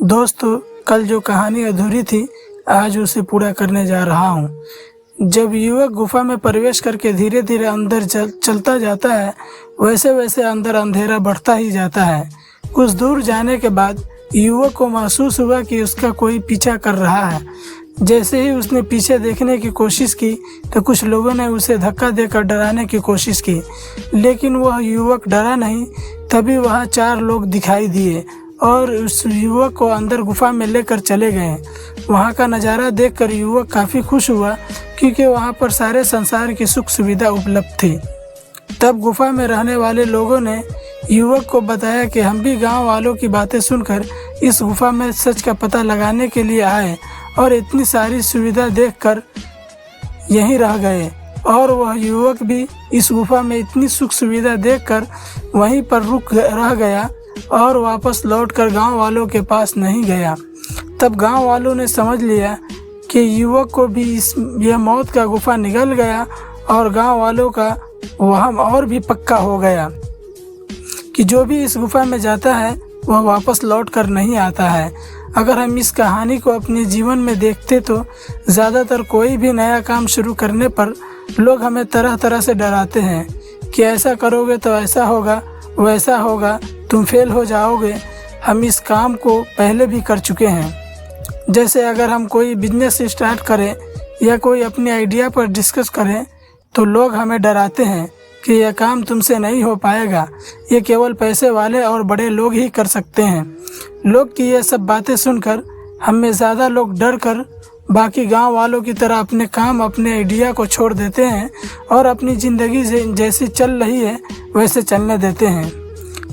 दोस्तों, कल जो कहानी अधूरी थी, आज उसे पूरा करने जा रहा हूँ। जब युवक गुफा में प्रवेश करके धीरे धीरे अंदर चलता जाता है, वैसे वैसे अंदर अंधेरा बढ़ता ही जाता है। कुछ दूर जाने के बाद युवक को महसूस हुआ कि उसका कोई पीछा कर रहा है। जैसे ही उसने पीछे देखने की कोशिश की तो कुछ लोगों ने उसे धक्का देकर डराने की कोशिश की, लेकिन वह युवक डरा नहीं। तभी वहाँ 4 लोग दिखाई दिए और उस युवक को अंदर गुफा में लेकर चले गए। वहाँ का नज़ारा देखकर युवक काफ़ी खुश हुआ, क्योंकि वहाँ पर सारे संसार की सुख सुविधा उपलब्ध थी। तब गुफा में रहने वाले लोगों ने युवक को बताया कि हम भी गांव वालों की बातें सुनकर इस गुफा में सच का पता लगाने के लिए आए और इतनी सारी सुविधा देखकर यहीं रह गए। और वह युवक भी इस गुफा में इतनी सुख सुविधा देखकर वहीं पर रह गया और वापस लौटकर गांव वालों के पास नहीं गया। तब गांव वालों ने समझ लिया कि युवक को भी यह मौत का गुफा निगल गया और गांव वालों का वहम और भी पक्का हो गया कि जो भी इस गुफा में जाता है वह वापस लौट कर नहीं आता है। अगर हम इस कहानी को अपने जीवन में देखते तो ज़्यादातर कोई भी नया काम शुरू करने पर लोग हमें तरह तरह से डराते हैं कि ऐसा करोगे तो ऐसा होगा, वैसा होगा, तुम फेल हो जाओगे। हम इस काम को पहले भी कर चुके हैं। जैसे अगर हम कोई बिजनेस स्टार्ट करें या कोई अपनी आइडिया पर डिस्कस करें तो लोग हमें डराते हैं कि यह काम तुमसे नहीं हो पाएगा, ये केवल पैसे वाले और बड़े लोग ही कर सकते हैं। लोग की ये सब बातें सुनकर हम में ज़्यादा लोग डर कर बाकी गांव वालों की तरह अपने काम, अपने आइडिया को छोड़ देते हैं और अपनी ज़िंदगी जैसी चल रही है वैसे चलने देते हैं।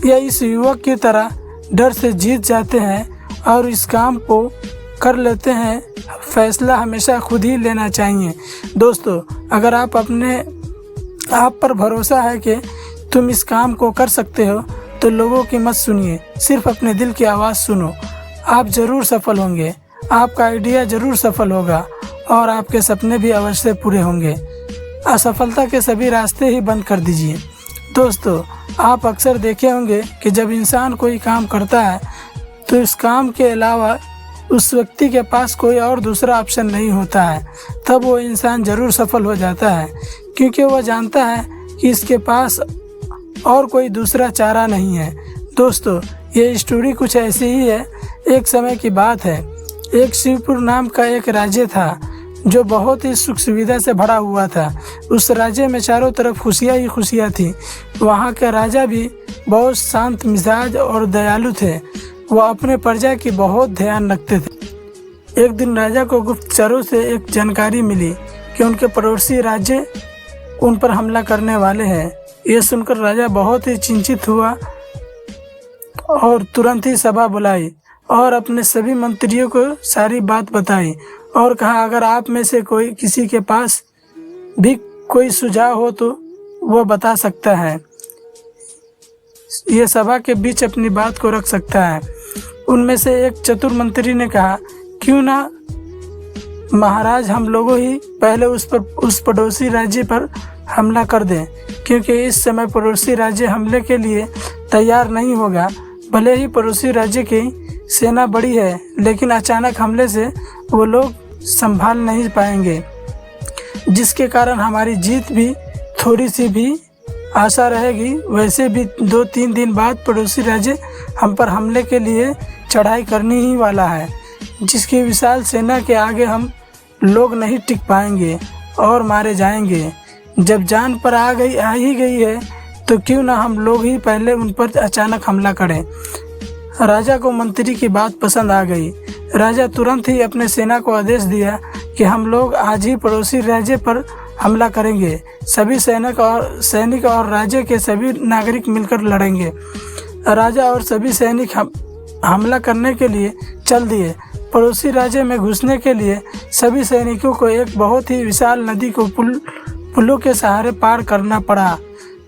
या इस युवक की तरह डर से जीत जाते हैं और इस काम को कर लेते हैं। फैसला हमेशा खुद ही लेना चाहिए। दोस्तों, अगर आप पर भरोसा है कि तुम इस काम को कर सकते हो तो लोगों की मत सुनिए, सिर्फ अपने दिल की आवाज़ सुनो। आप ज़रूर सफल होंगे, आपका आइडिया ज़रूर सफल होगा और आपके सपने भी अवश्य पूरे होंगे। असफलता के सभी रास्ते ही बंद कर दीजिए। दोस्तों, आप अक्सर देखे होंगे कि जब इंसान कोई काम करता है तो इस काम के अलावा उस व्यक्ति के पास कोई और दूसरा ऑप्शन नहीं होता है। तब वो इंसान ज़रूर सफल हो जाता है, क्योंकि वह जानता है कि इसके पास और कोई दूसरा चारा नहीं है। दोस्तों, ये स्टोरी कुछ ऐसी ही है। एक समय की बात है, एक शिवपुर नाम का एक राज्य था जो बहुत ही सुख सुविधा से भरा हुआ था। उस राज्य में चारों तरफ खुशियाँ ही खुशियाँ थी। वहाँ के राजा भी बहुत शांत मिजाज और दयालु थे। वह अपने प्रजा की बहुत ध्यान रखते थे। एक दिन राजा को गुप्तचरों से एक जानकारी मिली कि उनके पड़ोसी राज्य उन पर हमला करने वाले हैं। ये सुनकर राजा बहुत ही चिंतित हुआ और तुरंत ही सभा बुलाई और अपने सभी मंत्रियों को सारी बात बताई और कहा, अगर आप में से कोई किसी के पास भी कोई सुझाव हो तो वह बता सकता है, यह सभा के बीच अपनी बात को रख सकता है। उनमें से एक चतुर मंत्री ने कहा, क्यों ना महाराज हम लोगों ही पहले उस पड़ोसी राज्य पर हमला कर दें, क्योंकि इस समय पड़ोसी राज्य हमले के लिए तैयार नहीं होगा। भले ही पड़ोसी राज्य की सेना बड़ी है, लेकिन अचानक हमले से वो लोग संभाल नहीं पाएंगे, जिसके कारण हमारी जीत भी थोड़ी सी भी आशा रहेगी। वैसे भी 2-3 दिन बाद पड़ोसी राज्य हम पर हमले के लिए चढ़ाई करनी ही वाला है, जिसकी विशाल सेना के आगे हम लोग नहीं टिक पाएंगे और मारे जाएंगे। जब जान पर आ ही गई है तो क्यों ना हम लोग ही पहले उन पर अचानक हमला करें। राजा को मंत्री की बात पसंद आ गई। राजा तुरंत ही अपने सेना को आदेश दिया कि हम लोग आज ही पड़ोसी राज्य पर हमला करेंगे। सभी सैनिक और राज्य के सभी नागरिक मिलकर लड़ेंगे। राजा और सभी सैनिक हमला करने के लिए चल दिए। पड़ोसी राज्य में घुसने के लिए सभी सैनिकों को एक बहुत ही विशाल नदी को पुलों के सहारे पार करना पड़ा।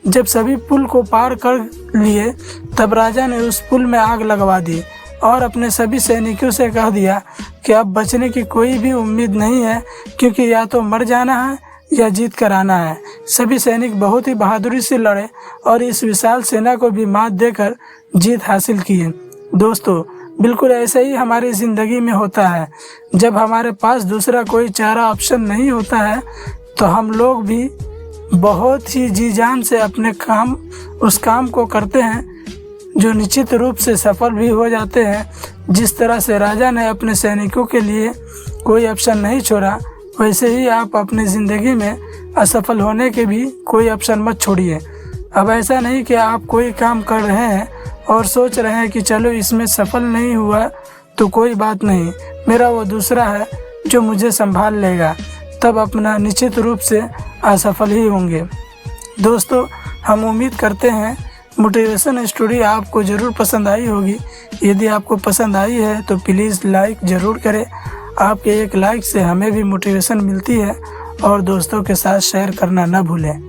जब सभी पुल को पार कर लिए तब राजा ने उस पुल में आग लगवा दी और अपने सभी सैनिकों से कह दिया कि अब बचने की कोई भी उम्मीद नहीं है, क्योंकि या तो मर जाना है या जीत कर आना है। सभी सैनिक बहुत ही बहादुरी से लड़े और इस विशाल सेना को भी मात देकर जीत हासिल किए। दोस्तों, बिल्कुल ऐसे ही हमारी ज़िंदगी में होता है। जब हमारे पास दूसरा कोई चारा ऑप्शन नहीं होता है तो हम लोग भी बहुत ही जी जान से अपने उस काम को करते हैं जो निश्चित रूप से सफल भी हो जाते हैं। जिस तरह से राजा ने अपने सैनिकों के लिए कोई ऑप्शन नहीं छोड़ा, वैसे ही आप अपनी ज़िंदगी में असफल होने के भी कोई ऑप्शन मत छोड़िए। अब ऐसा नहीं कि आप कोई काम कर रहे हैं और सोच रहे हैं कि चलो इसमें सफल नहीं हुआ तो कोई बात नहीं, मेरा वो दूसरा है जो मुझे संभाल लेगा, तब अपना निश्चित रूप से असफल ही होंगे। दोस्तों, हम उम्मीद करते हैं मोटिवेशन स्टोरी आपको ज़रूर पसंद आई होगी। यदि आपको पसंद आई है तो प्लीज़ लाइक ज़रूर करें। आपके एक लाइक से हमें भी मोटिवेशन मिलती है और दोस्तों के साथ शेयर करना न भूलें।